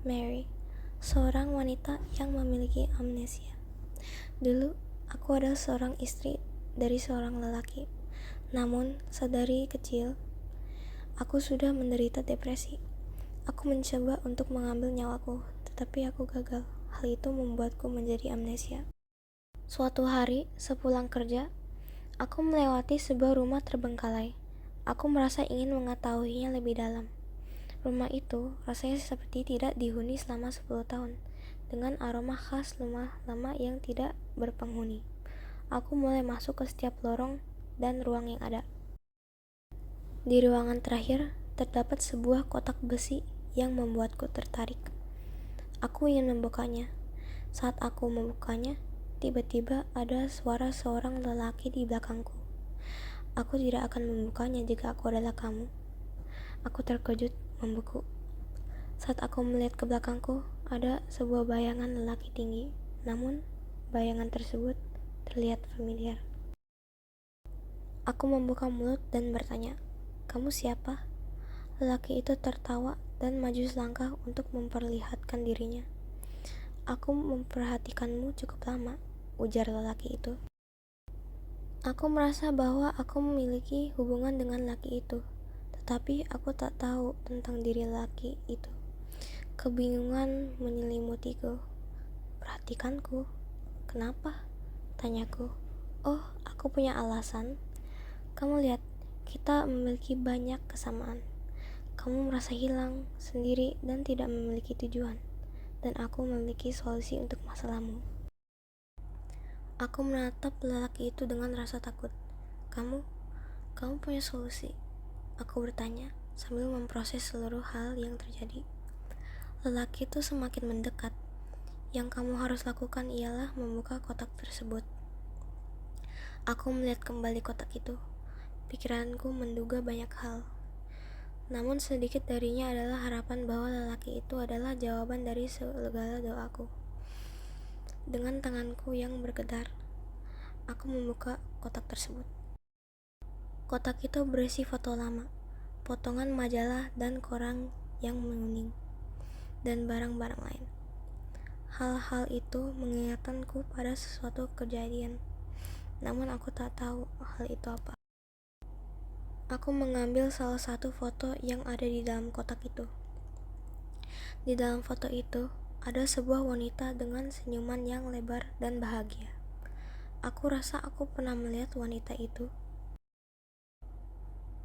Mary, seorang wanita yang memiliki amnesia. Dulu, aku adalah seorang istri dari seorang lelaki. Namun, sedari kecil, aku sudah menderita depresi. Aku mencoba untuk mengambil nyawaku, tetapi aku gagal. Hal itu membuatku menjadi amnesia. Suatu hari, sepulang kerja, aku melewati sebuah rumah terbengkalai. Aku merasa ingin mengetahuinya lebih dalam. Rumah itu rasanya seperti tidak dihuni selama 10 tahun, dengan aroma khas rumah lama yang tidak berpenghuni. Aku mulai masuk ke setiap lorong dan ruang yang ada. Di ruangan terakhir, terdapat sebuah kotak besi yang membuatku tertarik. Aku ingin membukanya. Saat aku membukanya, tiba-tiba ada suara seorang lelaki di belakangku. Aku tidak akan membukanya jika aku adalah kamu. Aku terkejut membeku. Saat aku melihat ke belakangku, ada sebuah bayangan lelaki tinggi. Namun, bayangan tersebut terlihat familiar. Aku membuka mulut dan bertanya, "Kamu siapa?" Lelaki itu tertawa dan maju selangkah untuk memperlihatkan dirinya. "Aku memperhatikanmu cukup lama," ujar lelaki itu. Aku merasa bahwa aku memiliki hubungan dengan laki itu, tetapi aku tak tahu tentang diri laki itu. Kebingungan menyelimutiku. "Perhatikanku? Kenapa?" tanyaku. "Oh, aku punya alasan. Kamu lihat, kita memiliki banyak kesamaan. Kamu merasa hilang, sendiri, dan tidak memiliki tujuan. Dan aku memiliki solusi untuk masalahmu." Aku menatap lelaki itu dengan rasa takut. "Kamu? Kamu punya solusi?" Aku bertanya, sambil memproses seluruh hal yang terjadi. Lelaki itu semakin mendekat. "Yang kamu harus lakukan ialah membuka kotak tersebut." Aku melihat kembali kotak itu. Pikiranku menduga banyak hal. Namun sedikit darinya adalah harapan bahwa lelaki itu adalah jawaban dari segala doaku. Dengan tanganku yang bergetar, aku membuka kotak tersebut. Kotak itu berisi foto lama, potongan majalah dan koran yang menguning, dan barang-barang lain. Hal-hal itu mengingatkanku pada sesuatu kejadian, namun aku tak tahu hal itu apa. Aku mengambil salah satu foto yang ada di dalam kotak itu. Di dalam foto itu, ada sebuah wanita dengan senyuman yang lebar dan bahagia. Aku rasa aku pernah melihat wanita itu.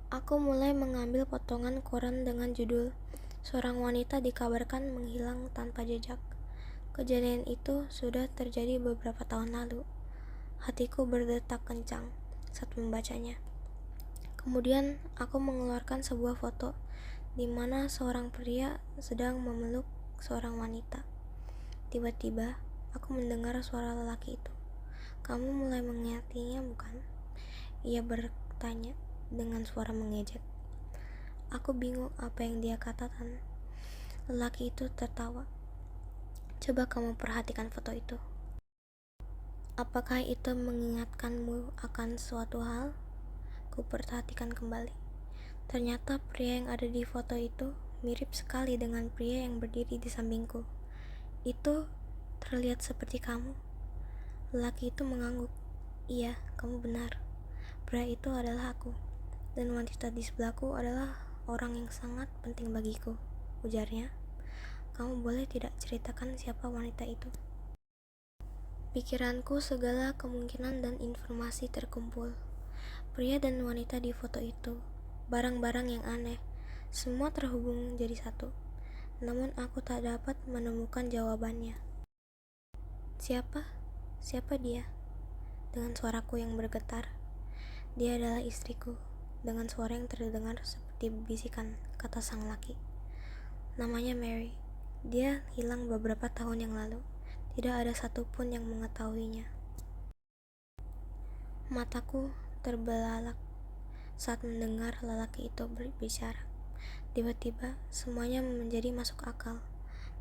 Aku mulai mengambil potongan koran dengan judul, "Seorang wanita dikabarkan menghilang tanpa jejak." Kejadian itu sudah terjadi beberapa tahun lalu. Hatiku berdetak kencang saat membacanya. Kemudian aku mengeluarkan sebuah foto di mana seorang pria sedang memeluk seorang wanita. Tiba-tiba, aku mendengar suara lelaki itu. "Kamu mulai mengingatinya, bukan?" Ia bertanya dengan suara mengejek. Aku bingung apa yang dia katakan. Lelaki itu tertawa. "Coba kamu perhatikan foto itu. Apakah itu mengingatkanmu akan suatu hal?" Ku perhatikan kembali. Ternyata pria yang ada di foto itu mirip sekali dengan pria yang berdiri di sampingku. "Itu terlihat seperti kamu." Lelaki itu mengangguk. "Iya, kamu benar. Pria itu adalah aku. Dan wanita di sebelahku adalah orang yang sangat penting bagiku," ujarnya. "Kamu boleh tidak ceritakan siapa wanita itu?" Pikiranku segala kemungkinan dan informasi terkumpul. Pria dan wanita di foto itu, barang-barang yang aneh, semua terhubung jadi satu. Namun aku tak dapat menemukan jawabannya. "Siapa? Siapa dia?" Dengan suaraku yang bergetar. "Dia adalah istriku," dengan suara yang terdengar seperti bisikan, kata sang laki. "Namanya Mary. Dia hilang beberapa tahun yang lalu. Tidak ada satupun yang mengetahuinya." Mataku terbelalak saat mendengar lelaki itu berbicara. Tiba-tiba, semuanya menjadi masuk akal.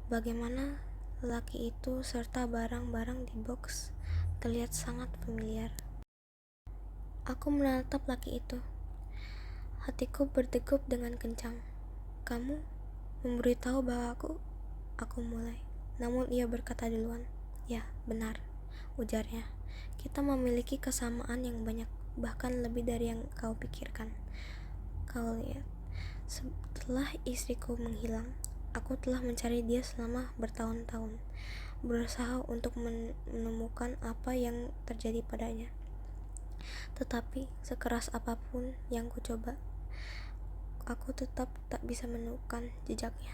Bagaimana lelaki itu serta barang-barang di box terlihat sangat familiar. Aku menatap laki itu. Hatiku berdegup dengan kencang. "Kamu memberitahu bahwa aku..." Aku mulai, namun ia berkata duluan. Ya, benar, ujarnya. Kita memiliki kesamaan yang banyak, bahkan lebih dari yang kau pikirkan. Kau lihat, setelah istriku menghilang, aku telah mencari dia selama bertahun-tahun, berusaha untuk menemukan apa yang terjadi padanya. Tetapi sekeras apapun yang ku coba, aku tetap tak bisa menemukan jejaknya.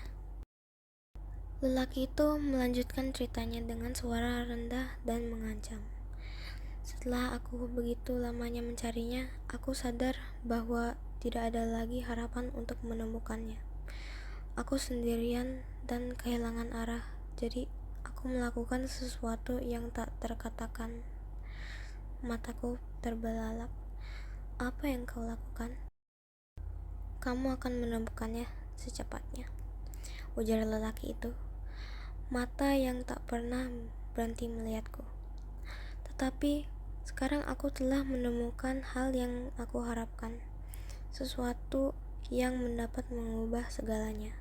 Lelaki itu melanjutkan ceritanya dengan suara rendah dan mengancam. Setelah aku begitu lamanya mencarinya, aku sadar bahwa tidak ada lagi harapan untuk menemukannya. Aku sendirian dan kehilangan arah, jadi aku melakukan sesuatu yang tak terkatakan. Mataku terbelalak. Apa yang kau lakukan? Kamu akan menemukannya secepatnya, ujar lelaki itu, mata yang tak pernah berhenti melihatku. Tetapi sekarang aku telah menemukan hal yang aku harapkan, sesuatu yang mendapat mengubah segalanya.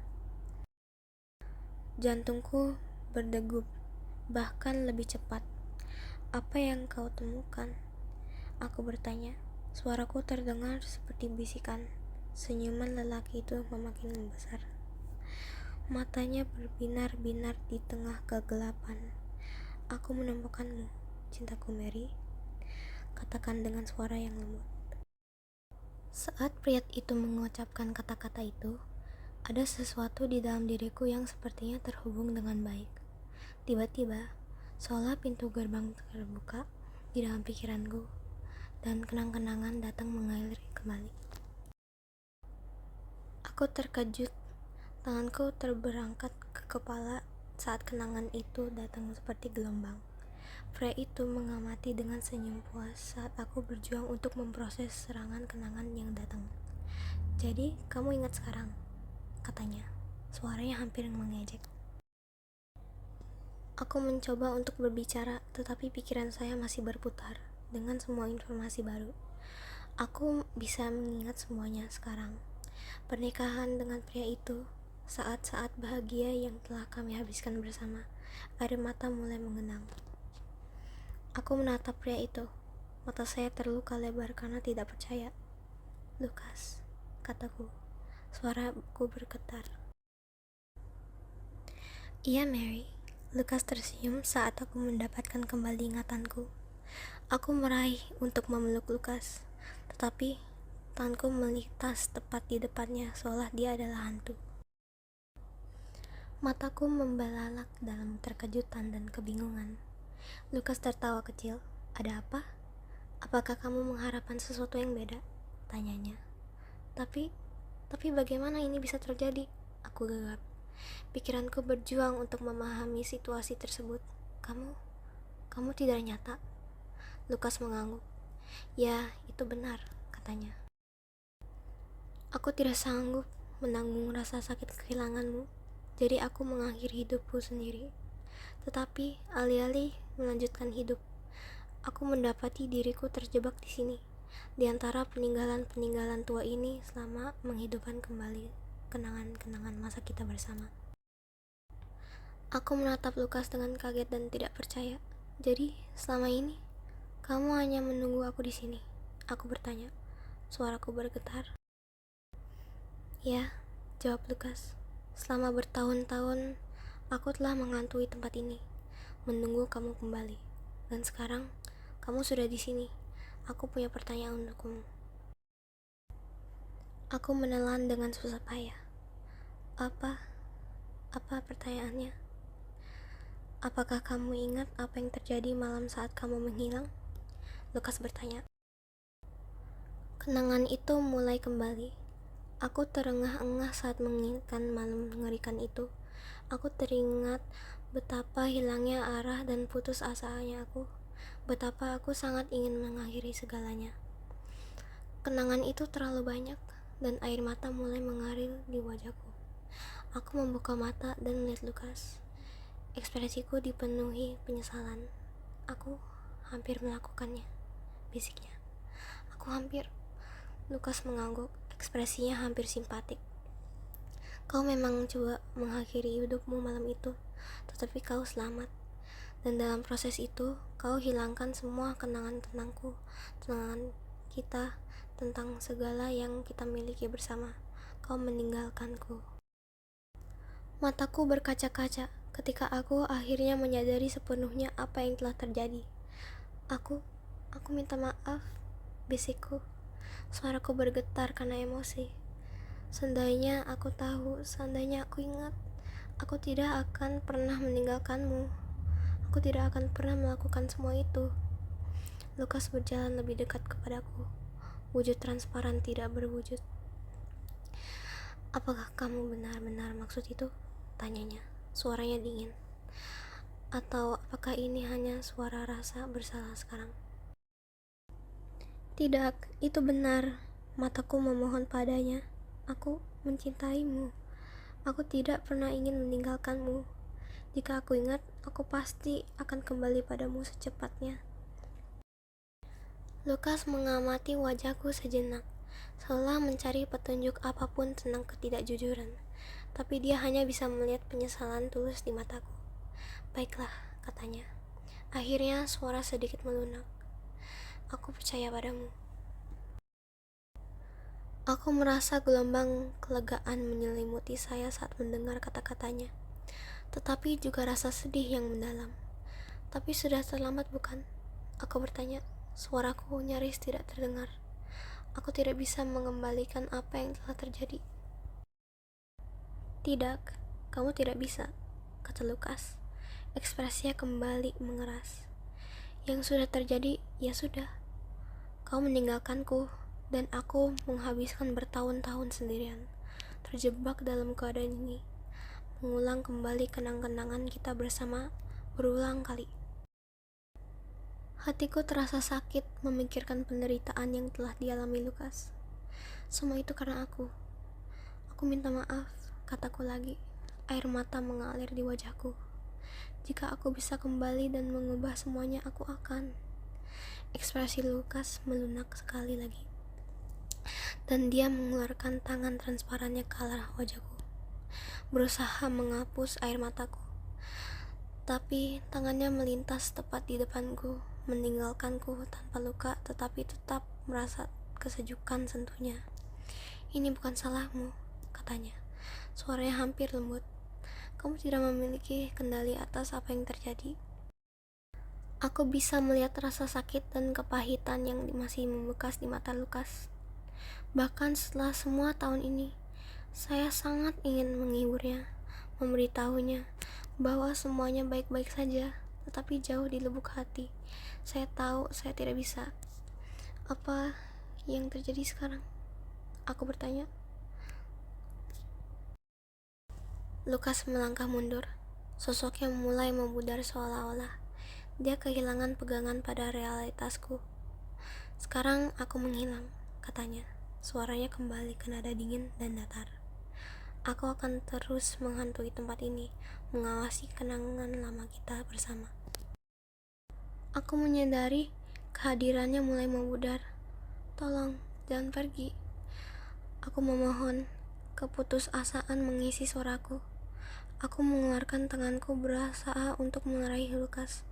Jantungku berdegup, bahkan lebih cepat. Apa yang kau temukan? Aku bertanya. Suaraku terdengar seperti bisikan. Senyuman lelaki itu semakin membesar. Matanya berbinar-binar di tengah kegelapan. Aku menemukanmu, cintaku Mary, katakan dengan suara yang lembut. Saat pria itu mengucapkan kata-kata itu, ada sesuatu di dalam diriku yang sepertinya terhubung dengan baik. Tiba-tiba, seolah pintu gerbang terbuka di dalam pikiranku, dan kenang-kenangan datang mengalir kembali. Aku terkejut, tanganku terberangkat ke kepala saat kenangan itu datang seperti gelombang. Pria itu mengamati dengan senyum puas saat aku berjuang untuk memproses serangan kenangan yang datang. Jadi, kamu ingat sekarang? Katanya, suaranya hampir mengejek. Aku mencoba untuk berbicara, tetapi pikiran saya masih berputar dengan semua informasi baru. Aku bisa mengingat semuanya sekarang. Pernikahan dengan pria itu, saat-saat bahagia yang telah kami habiskan bersama. Air mata mulai mengenang. Aku menatap pria itu. Mata saya terluka lebar karena tidak percaya. Lucas, kataku. Suaraku bergetar. Iya, Mary. Lucas tersenyum saat aku mendapatkan kembali ingatanku. Aku meraih untuk memeluk Lucas, tetapi tanganku melintas tepat di depannya seolah dia adalah hantu. Mataku membelalak dalam terkejutan dan kebingungan. Lucas tertawa kecil. Ada apa? Apakah kamu mengharapkan sesuatu yang beda? Tanyanya. Tapi bagaimana ini bisa terjadi? Aku gegap. Pikiranku berjuang untuk memahami situasi tersebut. Kamu tidak nyata. Lucas mengangguk. Ya, itu benar, katanya. Aku tidak sanggup menanggung rasa sakit kehilanganmu, jadi aku mengakhiri hidupku sendiri. Tetapi alih-alih melanjutkan hidup, aku mendapati diriku terjebak di sini, di antara peninggalan-peninggalan tua ini selama menghidupkan kembali kenangan-kenangan masa kita bersama. Aku menatap Lucas dengan kaget dan tidak percaya. Jadi, selama ini, kamu hanya menunggu aku di sini? Aku bertanya. Suaraku bergetar. Ya, jawab Lucas. Selama bertahun-tahun, aku telah menghantui tempat ini, menunggu kamu kembali. Dan sekarang, kamu sudah di sini. Aku punya pertanyaan untukmu. Aku menelan dengan susah payah. Apa pertanyaannya? Apakah kamu ingat apa yang terjadi malam saat kamu menghilang? Lucas bertanya. Kenangan itu mulai kembali. Aku terengah-engah saat mengingatkan malam mengerikan itu. Aku teringat betapa hilangnya arah dan putus asanya aku. Betapa aku sangat ingin mengakhiri segalanya. Kenangan itu terlalu banyak, dan air mata mulai mengalir di wajahku. Aku membuka mata dan melihat Lucas. Ekspresiku dipenuhi penyesalan. Aku hampir melakukannya, bisiknya. Aku hampir. Lucas mengangguk, ekspresinya hampir simpatik. Kau memang coba mengakhiri hidupmu malam itu, tetapi kau selamat. Dan dalam proses itu, kau hilangkan semua kenangan tentangku, kenangan kita, tentang segala yang kita miliki bersama. Kau meninggalkanku. Mataku berkaca-kaca ketika aku akhirnya menyadari sepenuhnya apa yang telah terjadi. Aku minta maaf, bisikku. Suaraku bergetar karena emosi. Seandainya aku tahu, seandainya aku ingat, aku tidak akan pernah meninggalkanmu. Aku tidak akan pernah melakukan semua itu. Lukas berjalan lebih dekat kepadaku. Wujud transparan tidak berwujud. Apakah kamu benar-benar maksud itu? Tanyanya. Suaranya dingin. Atau apakah ini hanya suara rasa bersalah sekarang? Tidak, itu benar. Mataku memohon padanya. Aku mencintaimu. Aku tidak pernah ingin meninggalkanmu. Jika aku ingat, aku pasti akan kembali padamu secepatnya. Lukas mengamati wajahku sejenak, seolah mencari petunjuk apapun tentang ketidakjujuran. Tapi dia hanya bisa melihat penyesalan tulus di mataku. Baiklah, katanya. Akhirnya suara sedikit melunak. Aku percaya padamu. Aku merasa gelombang kelegaan menyelimuti saya saat mendengar kata-katanya. Tetapi juga rasa sedih yang mendalam. Tapi sudah terlambat bukan? Aku bertanya. Suaraku nyaris tidak terdengar. Aku tidak bisa mengembalikan apa yang telah terjadi. Tidak, kamu tidak bisa, kata Lukas. Ekspresinya kembali mengeras. Yang sudah terjadi, ya sudah. Kau meninggalkanku, dan aku menghabiskan bertahun-tahun sendirian, terjebak dalam keadaan ini, mengulang kembali kenang-kenangan kita bersama berulang kali. Hatiku terasa sakit memikirkan penderitaan yang telah dialami Lukas. Semua itu karena aku. Aku minta maaf, kataku lagi. Air mata mengalir di wajahku. Jika aku bisa kembali dan mengubah semuanya, aku akan. Ekspresi Lukas melunak sekali lagi. Dan dia mengeluarkan tangan transparannya ke arah wajahku, berusaha menghapus air mataku. Tapi tangannya melintas tepat di depanku, meninggalkanku tanpa luka, tetapi tetap merasa kesejukan sentuhnya. Ini bukan salahmu, katanya. Suaranya hampir lembut. Kamu tidak memiliki kendali atas apa yang terjadi. Aku bisa melihat rasa sakit dan kepahitan yang masih membekas di mata Lukas. Bahkan setelah semua tahun ini, saya sangat ingin menghiburnya, memberitahunya bahwa semuanya baik-baik saja, tetapi jauh di lubuk hati, saya tahu saya tidak bisa. Apa yang terjadi sekarang? Aku bertanya. Lukas melangkah mundur. Sosoknya mulai memudar seolah-olah dia kehilangan pegangan pada realitasku. Sekarang aku menghilang, katanya. Suaranya kembali ke nada dingin dan datar. Aku akan terus menghantui tempat ini, mengawasi kenangan lama kita bersama. Aku menyadari kehadirannya mulai memudar. Tolong, jangan pergi. Aku memohon. Keputusasaan mengisi suaraku. Aku mengeluarkan tanganku berusaha untuk meraih Lukas,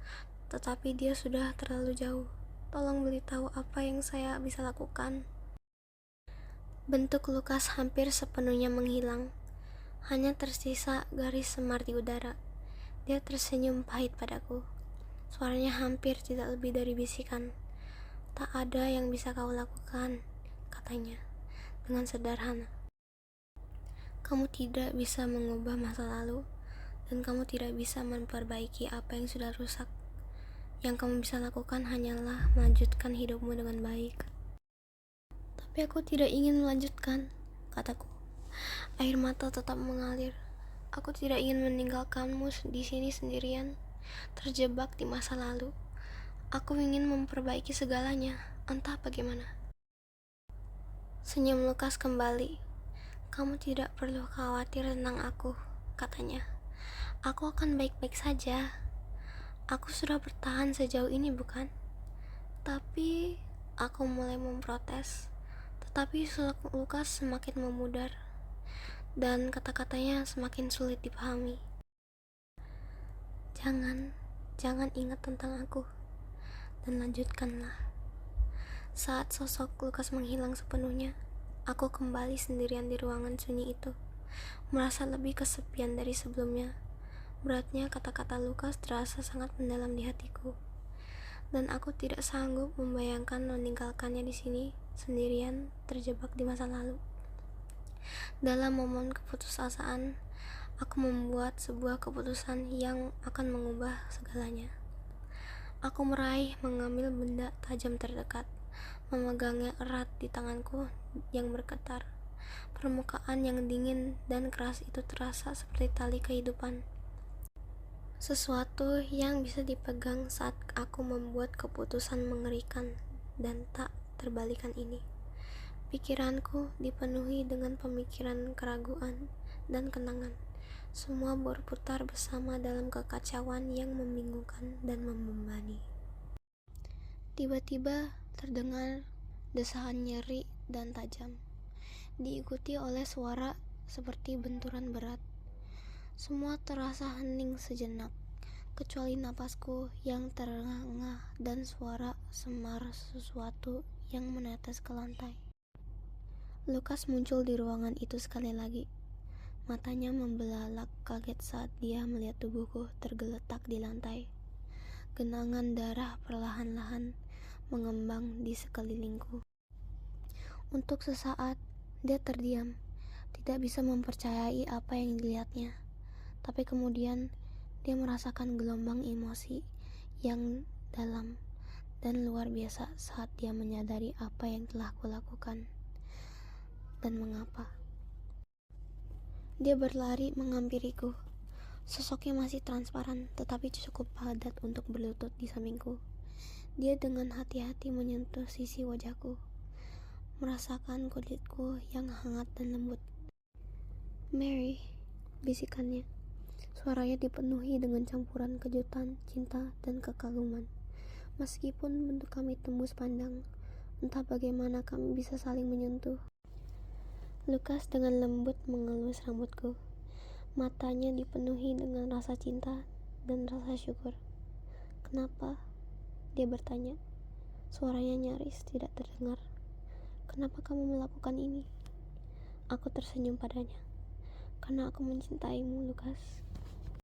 tetapi dia sudah terlalu jauh. Tolong beritahu apa yang saya bisa lakukan. Bentuk Lukas hampir sepenuhnya menghilang. Hanya tersisa garis semar di udara. Dia tersenyum pahit padaku. Suaranya hampir tidak lebih dari bisikan. Tak ada yang bisa kau lakukan, katanya, dengan sederhana. Kamu tidak bisa mengubah masa lalu, dan kamu tidak bisa memperbaiki apa yang sudah rusak. Yang kamu bisa lakukan hanyalah melanjutkan hidupmu dengan baik. Tapi aku tidak ingin melanjutkan, kataku. Air mata tetap mengalir. Aku tidak ingin meninggalkanmu di sini sendirian, terjebak di masa lalu. Aku ingin memperbaiki segalanya, entah bagaimana. Senyum Lukas kembali. Kamu tidak perlu khawatir tentang aku, katanya. Aku akan baik-baik saja. Aku sudah bertahan sejauh ini, bukan? Tapi aku mulai memprotes. Tetapi Lukas semakin memudar. dan kata-katanya semakin sulit dipahami. Jangan, jangan ingat tentang aku, dan lanjutkanlah. Saat sosok Lukas menghilang sepenuhnya, aku kembali sendirian di ruangan sunyi itu, merasa lebih kesepian dari sebelumnya. Beratnya kata-kata Lukas terasa sangat mendalam di hatiku, dan aku tidak sanggup membayangkan meninggalkannya di sini sendirian, terjebak di masa lalu. Dalam momen keputusasaan, aku membuat sebuah keputusan yang akan mengubah segalanya. Aku mengambil benda tajam terdekat, memegangnya erat di tanganku yang bergetar. Permukaan yang dingin dan keras itu terasa seperti tali kehidupan. Sesuatu yang bisa dipegang saat aku membuat keputusan mengerikan dan tak terbalikan ini. Pikiranku dipenuhi dengan pemikiran keraguan dan kenangan. Semua berputar bersama dalam kekacauan yang membingungkan dan membebani. Tiba-tiba terdengar desahan nyeri dan tajam, diikuti oleh suara seperti benturan berat. Semua terasa hening sejenak, kecuali napasku yang terengah-engah dan suara semar sesuatu yang menetes ke lantai. Lukas muncul di ruangan itu sekali lagi. Matanya membelalak kaget saat dia melihat tubuhku tergeletak di lantai. Genangan darah perlahan-lahan mengembang di sekelilingku. Untuk sesaat, dia terdiam, tidak bisa mempercayai apa yang dilihatnya. Tapi kemudian dia merasakan gelombang emosi yang dalam dan luar biasa saat dia menyadari apa yang telah kulakukan dan mengapa. Dia berlari menghampiriku. Sosoknya masih transparan, tetapi cukup padat untuk berlutut di sampingku. Dia dengan hati-hati menyentuh sisi wajahku, merasakan kulitku yang hangat dan lembut. "Mary," bisikannya. Suaranya dipenuhi dengan campuran kejutan, cinta, dan kekaguman. Meskipun bentuk kami tembus pandang, entah bagaimana kami bisa saling menyentuh. Lukas dengan lembut mengelus rambutku. Matanya dipenuhi dengan rasa cinta dan rasa syukur. "Kenapa?" dia bertanya. Suaranya nyaris tidak terdengar. "Kenapa kamu melakukan ini?" Aku tersenyum padanya. "Karena aku mencintaimu, Lukas."